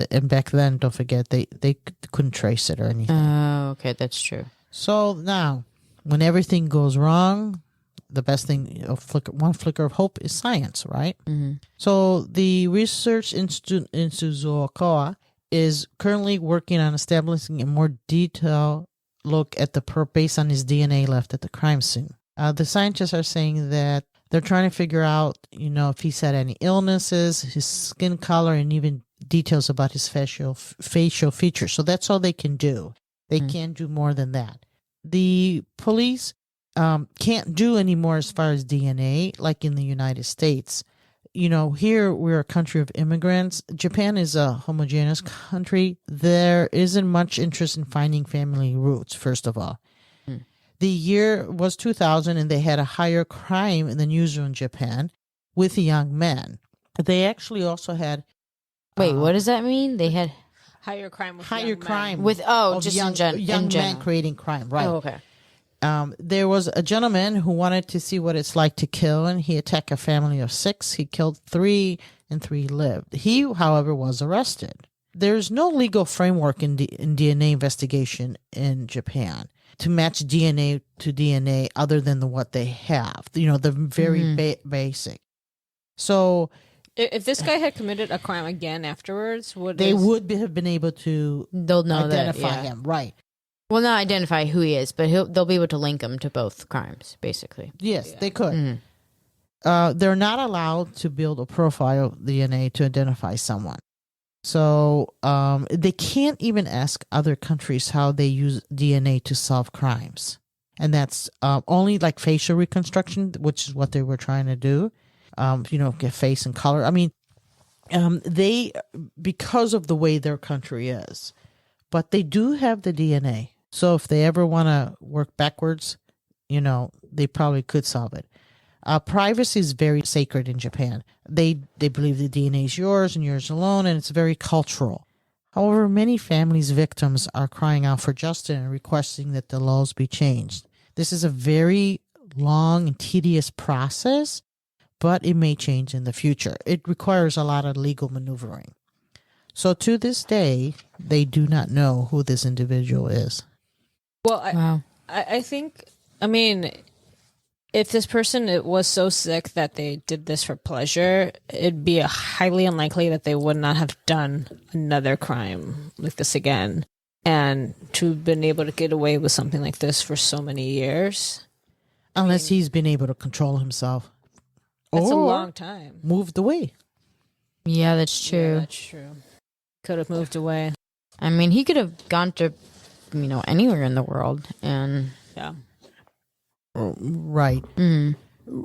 and back then, don't forget, they couldn't trace it or anything. Oh, okay, that's true. So now, when everything goes wrong, the best thing, one flicker of hope is science, right? Mm-hmm. So the Research Institute in Suzuokawa is currently working on establishing a more detailed look at based on his DNA left at the crime scene. The scientists are saying that they're trying to figure out, if he's had any illnesses, his skin color, and even details about his facial features. So that's all they can do. They can't do more than that. The police can't do any more as far as DNA, like in the United States. Here we're a country of immigrants. Japan is a homogeneous country. There isn't much interest in finding family roots, first of all. The year was 2000, and they had a higher crime in the newsroom in Japan with young men. They actually also had... Wait, what does that mean? They had Higher crime with young young men. men. With just young, in general. young men creating crime, right? Oh, okay. There was a gentleman who wanted to see what it's like to kill, and he attacked a family of 6. He killed 3, and 3 lived. He, however, was arrested. There's no legal framework in DNA investigation in Japan to match DNA to DNA other than what they have. The very basic. So If this guy had committed a crime again afterwards, would have been able to they'll know identify him, right? Well, not identify who he is, but they'll be able to link him to both crimes, basically. Yes, they could. They're not allowed to build a profile DNA to identify someone. So they can't even ask other countries how they use DNA to solve crimes. And that's only like facial reconstruction, which is what they were trying to do. Get face and color. I mean, they, because of the way their country is, but they do have the DNA. So if they ever want to work backwards, they probably could solve it. Privacy is very sacred in Japan. They believe the DNA is yours and yours alone, and it's very cultural. However, many families' victims are crying out for justice and requesting that the laws be changed. This is a very long and tedious process, but it may change in the future. It requires a lot of legal maneuvering. So to this day, they do not know who this individual is. Well, I think, if this person was so sick that they did this for pleasure, it'd be highly unlikely that they would not have done another crime like this again. And to have been able to get away with something like this for so many years. Unless he's been able to control himself. That's a or long time. moved away. Yeah, that's true. Yeah, that's true. Could have moved away. He could have gone to, anywhere in the world, and Yeah. Right. mm,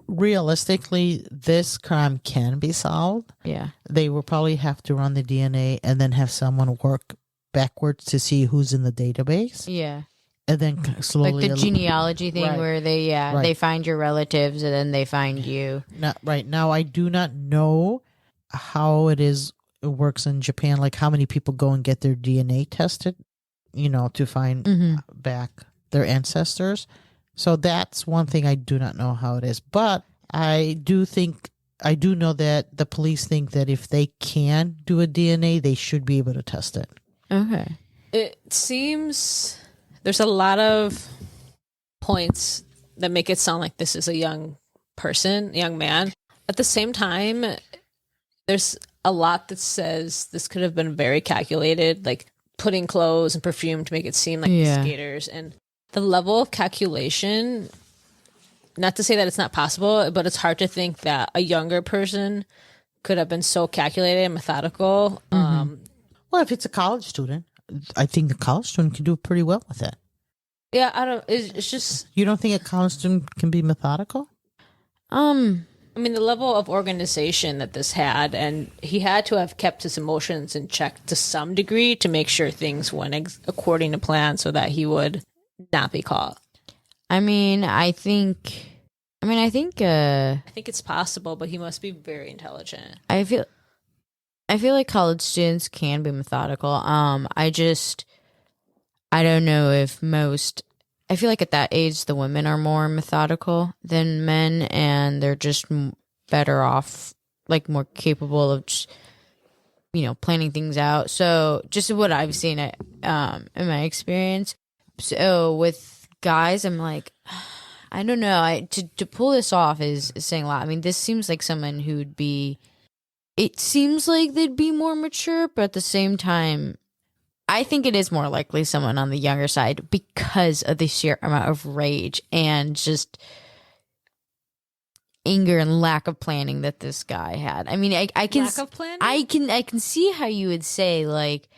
Realistically, this crime can be solved. yeah, They will probably have to run the DNA and then have someone work backwards to see who's in the database. yeah, And then slowly... like the genealogy thing Right. where they Right. they find your relatives and then they find you. Right. Now, I do not know how it works in Japan, like how many people go and get their DNA tested, to find back their ancestors. So that's one thing I do not know how it is. But I do know that the police think that if they can do a DNA, they should be able to test it. Okay. It seems there's a lot of points that make it sound like this is a young man. At the same time, there's a lot that says this could have been very calculated, like putting clothes and perfume to make it seem like the skaters. And the level of calculation, not to say that it's not possible, but it's hard to think that a younger person could have been so calculated and methodical. Well, if it's a college student, I think the college student can do pretty well with it. Yeah, I don't. It's just You don't think a college student can be methodical? I mean, the level of organization that this had, and he had to have kept his emotions in check to some degree to make sure things went according to plan so that he would not be caught. I mean, I think I think it's possible, but he must be very intelligent. I feel like college students can be methodical. I don't know if I feel like at that age the women are more methodical than men, and they're just better off, like more capable of just, planning things out. So just what I've seen in my experience. So with guys, I'm like, I don't know. To pull this off is saying a lot. I mean, this seems like someone who'd be. It seems like they'd be more mature, but at the same time, I think it is more likely someone on the younger side because of the sheer amount of rage and just anger and lack of planning that this guy had. I mean, I can lack of planning? I can see how you would say like,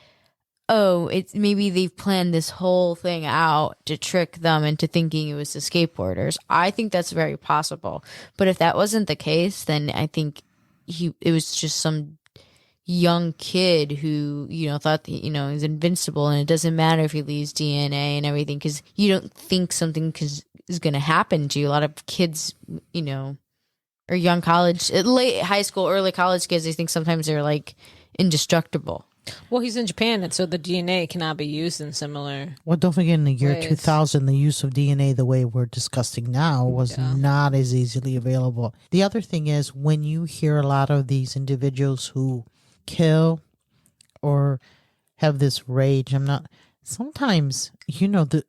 oh, it's maybe they've planned this whole thing out to trick them into thinking it was the skateboarders. I think that's very possible. But if that wasn't the case, then I think it was just some young kid who thought that, he's invincible, and it doesn't matter if he leaves DNA and everything, because you don't think something is going to happen to you. A lot of kids, or young college, late high school, early college kids, they think sometimes they're like indestructible. Well, he's in Japan, and so the DNA cannot be used in similar. Well, don't forget, in the year ways. 2000, the use of DNA the way we're discussing now was not as easily available. The other thing is, when you hear a lot of these individuals who kill or have this rage, sometimes,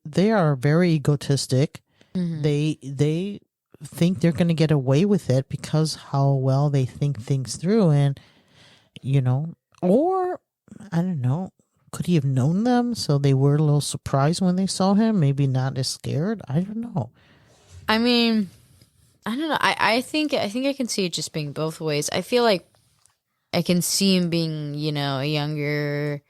they are very egotistic. Mm-hmm. They think they're going to get away with it because how well they think things through, and, or I don't know. Could he have known them so they were a little surprised when they saw him? Maybe not as scared. I don't know. I mean, I don't know. I think I can see it just being both ways. I feel like I can see him being, a younger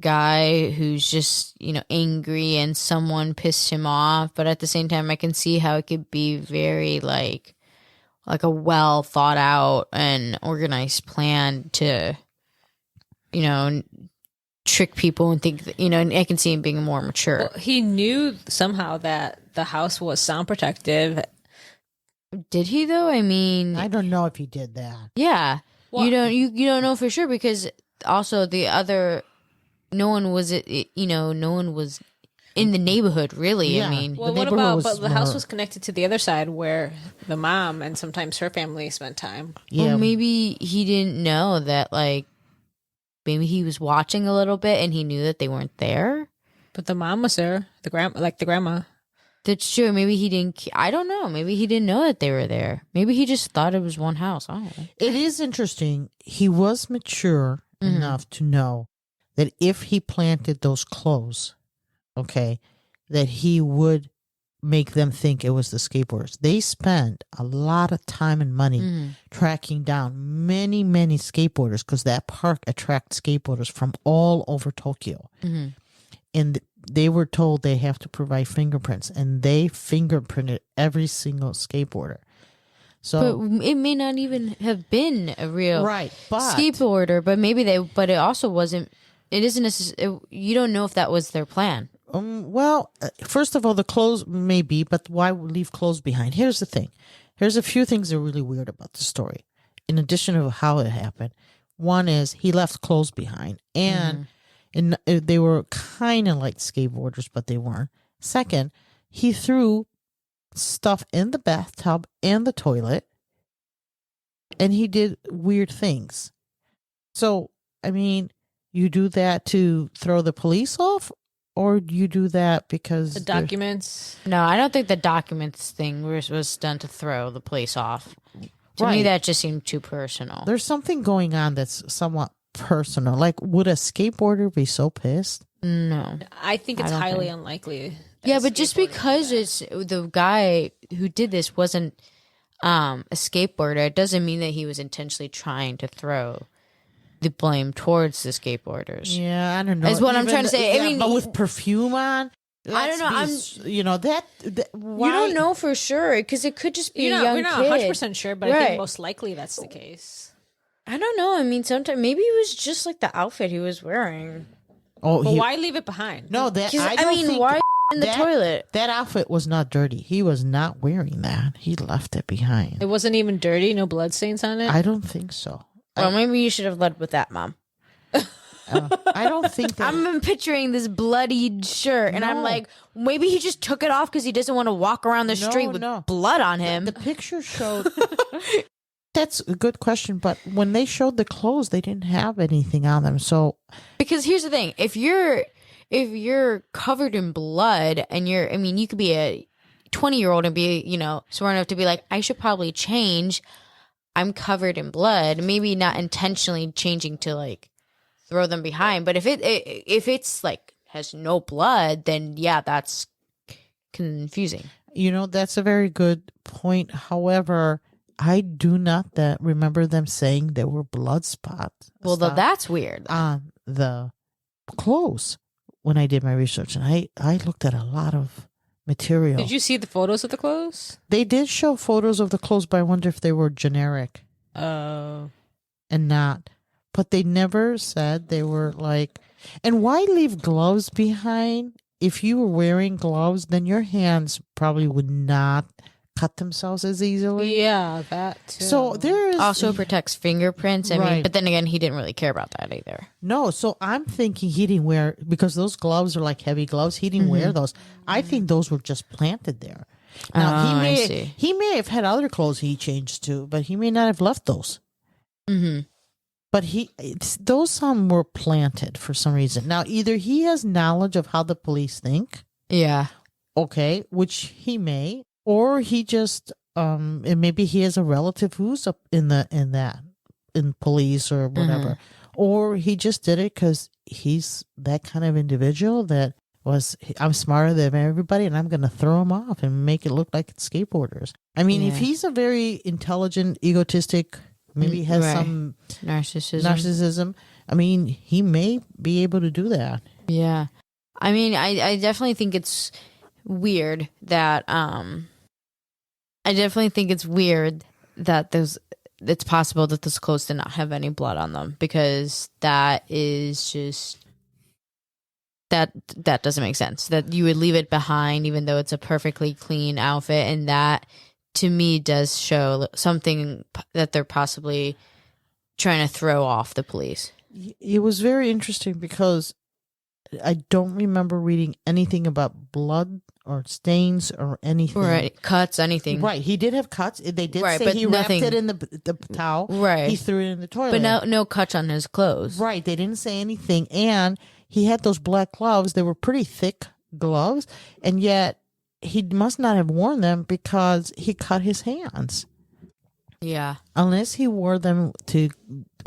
guy who's just, angry and someone pissed him off. But at the same time, I can see how it could be very like a well thought out and organized plan to, trick people and think that, and I can see him being more mature. Well, he knew somehow that the house was sound protective. Did he though? I mean, I don't know if he did that. Yeah. Well, you don't know for sure, because also no one was in the neighborhood really. Yeah. I mean, Well, what about, but the house was connected to the other side where the mom and sometimes her family spent time. Yeah. well, maybe he didn't know that, like, maybe he was watching a little bit and he knew that they weren't there. But the mom was there, the grandma. That's true. Maybe he didn't. I don't know. Maybe he didn't know that they were there. Maybe he just thought it was one house. I don't know. It is interesting. He was mature enough to know that if he planted those clothes, okay, that he would make them think it was the skateboarders. They spent a lot of time and money tracking down many, many skateboarders, because that park attracts skateboarders from all over Tokyo. Mm-hmm. And they were told they have to provide fingerprints, and they fingerprinted every single skateboarder. So, but it may not even have been a real but skateboarder, but maybe but it also wasn't. It isn't necessarily. You don't know if that was their plan. Well, first of all, the clothes may be, but why leave clothes behind? Here's the thing. Here's a few things that are really weird about the story. In addition to how it happened, one is he left clothes behind, and they were kind of like skateboarders, but they weren't. Second, he threw stuff in the bathtub and the toilet, and he did weird things. So, I mean, you do that to throw the police off? Or you do that because The documents. No, I don't think the documents thing was done to throw the place off. To me, that just seemed too personal. There's something going on that's somewhat personal. Like, would a skateboarder be so pissed? No. I think it's highly unlikely. Yeah, but just because it's the guy who did this wasn't a skateboarder, it doesn't mean that he was intentionally trying to throw the blame towards the skateboarders. Yeah, I don't know. Is what I'm trying to say. Yeah, I mean, but with perfume on, I don't know. You know that why, You don't know for sure because it could just be a young we're not kid. 100% sure, but I Right. think most likely that's the case. I don't know. I mean, sometimes maybe it was just like the outfit he was wearing. Oh, But why leave it behind? No, that 'Cause, I don't think why in the that- toilet? That outfit was not dirty. He was not wearing that. He left it behind. It wasn't even dirty. No blood stains on it. I don't think so. Well, maybe you should have led with that, Mom. I don't think that. I'm picturing this bloodied shirt, and I'm No. like, maybe he just took it off because he doesn't want to walk around the street with no. blood on him. The picture showed. That's a good question, but when they showed the clothes, they didn't have anything on them. So Because here's the thing: if you're covered in blood, and you could be a 20-year-old and be, smart enough to be like, I should probably change. I'm covered in blood. Maybe not intentionally changing to like throw them behind, but if it's like has no blood, then yeah, that's confusing. that's a very good point. However, I do not remember them saying there were blood spots. Well, that's weird. On the clothes when I did my research, and I looked at a lot of material. Did you see the photos of the clothes? They did show photos of the clothes, but I wonder if they were generic Oh. and not. But they never said they were like. And why leave gloves behind? If you were wearing gloves, then your hands probably would not cut themselves as easily. Yeah, that too. So there is Also protects fingerprints. I mean, Right. but then again, he didn't really care about that either. No, so I'm thinking he didn't wear, because those gloves are like heavy gloves. He didn't wear those. I think those were just planted there. Now I see. he may have had other clothes he changed to, but he may not have left those. Mm-hmm. But those some were planted for some reason. Now either he has knowledge of how the police think, Yeah. okay, which he may, or he just and maybe he has a relative who's up in police or whatever, or he just did it because he's that kind of individual that I'm smarter than everybody and I'm going to throw him off and make it look like it's skateboarders. I mean, if he's a very intelligent, egotistic, maybe has Right. some Narcissism. I mean, he may be able to do that. Yeah. I mean, I definitely think it's weird that it's possible that those clothes did not have any blood on them, because that is just that doesn't make sense. That you would leave it behind even though it's a perfectly clean outfit, and that to me does show something that they're possibly trying to throw off the police. It was very interesting because I don't remember reading anything about blood or stains or anything. Right. Cuts, anything. Right. He did have cuts. They did Right, say but he nothing- wrapped it in the towel. Right. He threw it in the toilet. But no cuts on his clothes. Right. They didn't say anything. And he had those black gloves. They were pretty thick gloves. And yet he must not have worn them because he cut his hands. Yeah. Unless he wore them to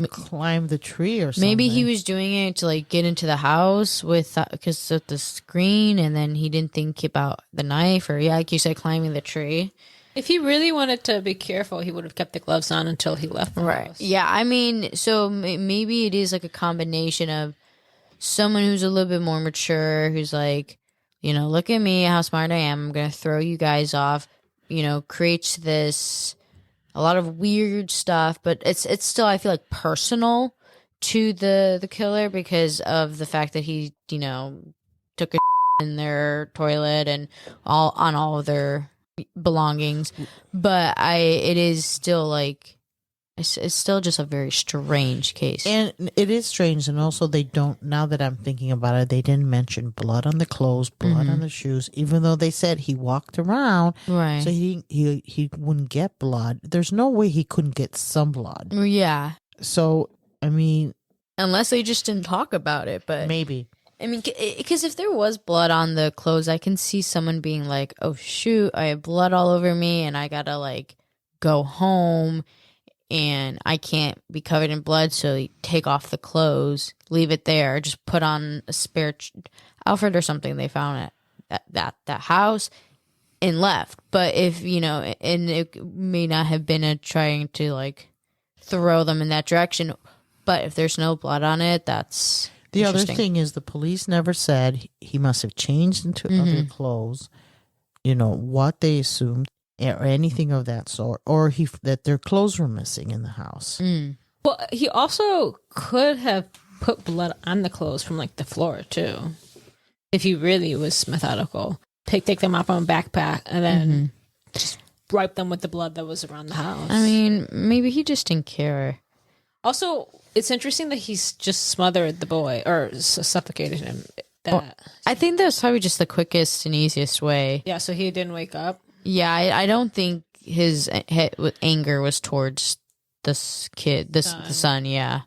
climb the tree or something. Maybe he was doing it to like get into the house because of the screen, and then he didn't think about the knife, or like you said, climbing the tree. If he really wanted to be careful, he would have kept the gloves on until he left the house. Yeah. I mean, so maybe it is like a combination of someone who's a little bit more mature, who's like, look at me, how smart I am. I'm going to throw you guys off, creates this, a lot of weird stuff, but it's still, I feel like, personal to the killer because of the fact that he, took a in their toilet and all of their belongings. But it is still like, it's still just a very strange case. And it is strange. And also they don't, now that I'm thinking about it, they didn't mention blood on the clothes, blood on the shoes, even though they said he walked around. Right. So he wouldn't get blood. There's no way he couldn't get some blood. Yeah. So, I mean, Unless they just didn't talk about it, but maybe. I mean, because if there was blood on the clothes, I can see someone being like, "Oh shoot, I have blood all over me, and I gotta like go home, and I can't be covered in blood, so you take off the clothes, leave it there, just put on a spare outfit or something they found at that house, and left." But if and it may not have been trying to like throw them in that direction. But if there's no blood on it, that's The other Interesting. thing is the police never said he must have changed into other clothes, what they assumed, or anything of that sort, or that their clothes were missing in the house. Well, he also could have put blood on the clothes from like the floor too, if he really was methodical. Take them off on a backpack and then just wipe them with the blood that was around the house. I mean, maybe he just didn't care. Also, it's interesting that he's just smothered the boy or suffocated him. I think that's probably just the quickest and easiest way. Yeah, so he didn't wake up. Yeah, I don't think his anger was towards this kid, the son. Yeah.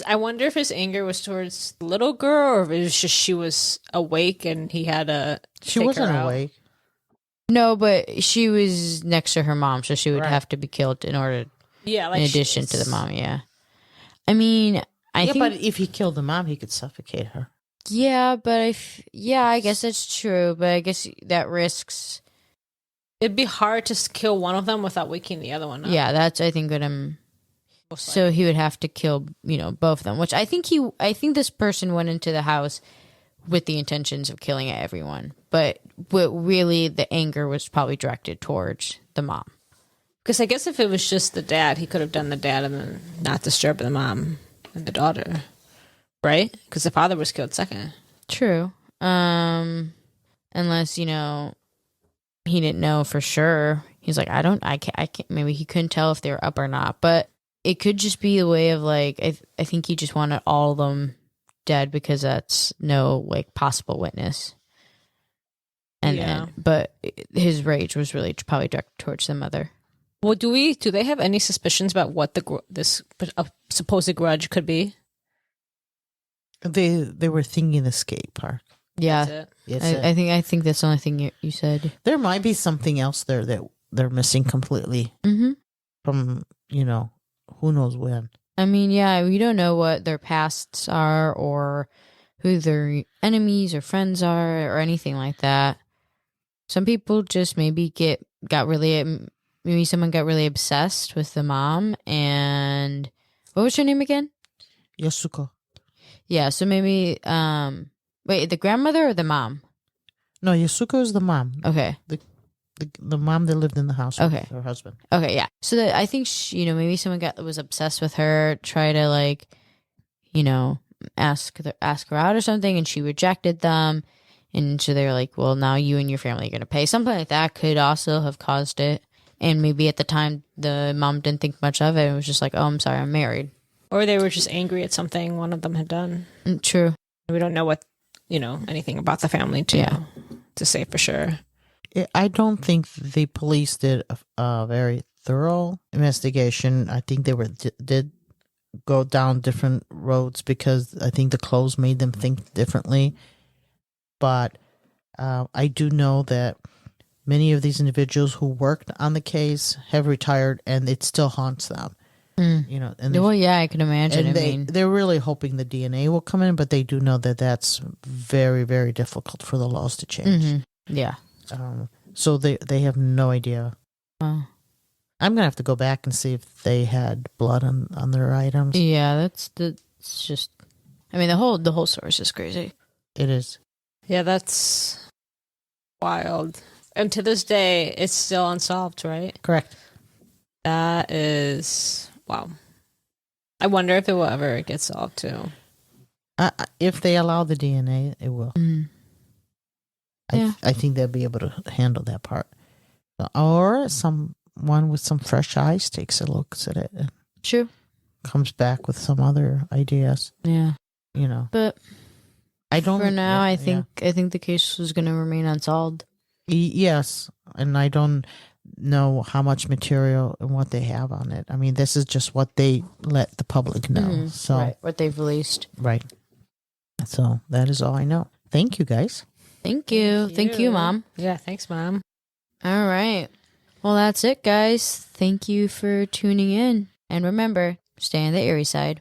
I wonder if his anger was towards the little girl, or if it was just she was awake and he had to. She take wasn't her out. awake. No, but she was next to her mom, so she would have to be killed in order. Yeah, like in addition to the mom. Yeah. I mean, I think. But if he killed the mom, he could suffocate her. Yeah, but I guess that's true. But I guess that risks. It'd be hard to kill one of them without waking the other one up. Yeah, that's I think what I'm. So he would have to kill, both of them. Which I think this person went into the house with the intentions of killing everyone, but really the anger was probably directed towards the mom. Because I guess if it was just the dad, he could have done the dad and then not disturb the mom and the daughter, right? Because the father was killed second. True. Unless he didn't know for sure. He's like, I can't. Maybe he couldn't tell if they were up or not, but. It could just be a way of like I think he just wanted all of them dead because that's no like possible witness. And then, but his rage was really probably directed towards the mother. Well, do they have any suspicions about what this supposed grudge could be? They were thinking the skate park. Yeah, I think that's the only thing you said. There might be something else there that they're missing completely from who knows when. I mean, yeah, we don't know what their pasts are or who their enemies or friends are or anything like that. Some people just maybe maybe someone got really obsessed with the mom. And what was her name again? Yasuko. Yeah, so maybe wait, the grandmother or the mom? No, Yasuko is the mom. Okay. The mom that lived in the house with her husband. Okay, yeah. So I think maybe someone was obsessed with her, try to like, ask her out or something, and she rejected them, and so they were like, "Well, now you and your family are gonna pay." Something like that could also have caused it, and maybe at the time the mom didn't think much of it. It was just like, "Oh, I'm sorry, I'm married," or they were just angry at something one of them had done. True. We don't know what anything about the family to say for sure. I don't think the police did a very thorough investigation. I think they did go down different roads because I think the clothes made them think differently. But I do know that many of these individuals who worked on the case have retired, and it still haunts them. And well, yeah, I can imagine. And they're really hoping the DNA will come in, but they do know that that's very, very difficult for the laws to change. Yeah. So they have no idea. I'm gonna have to go back and see if they had blood on their items. Yeah, that's just. I mean, the whole story is just crazy. It is. Yeah, that's wild. And to this day, it's still unsolved, right? Correct. That is wow. I wonder if it will ever get solved too. If they allow the DNA, it will. I think they'll be able to handle that part. Or someone with some fresh eyes takes a look at it and True. comes back with some other ideas. Yeah. But I don't. For now, I think the case is going to remain unsolved. Yes, and I don't know how much material and what they have on it. I mean, this is just what they let the public know. So right, what they've released. Right. So that is all I know. Thank you, guys. Thank you, Mom. Yeah, thanks, Mom. All right. Well, that's it, guys. Thank you for tuning in. And remember, stay on the eerie side.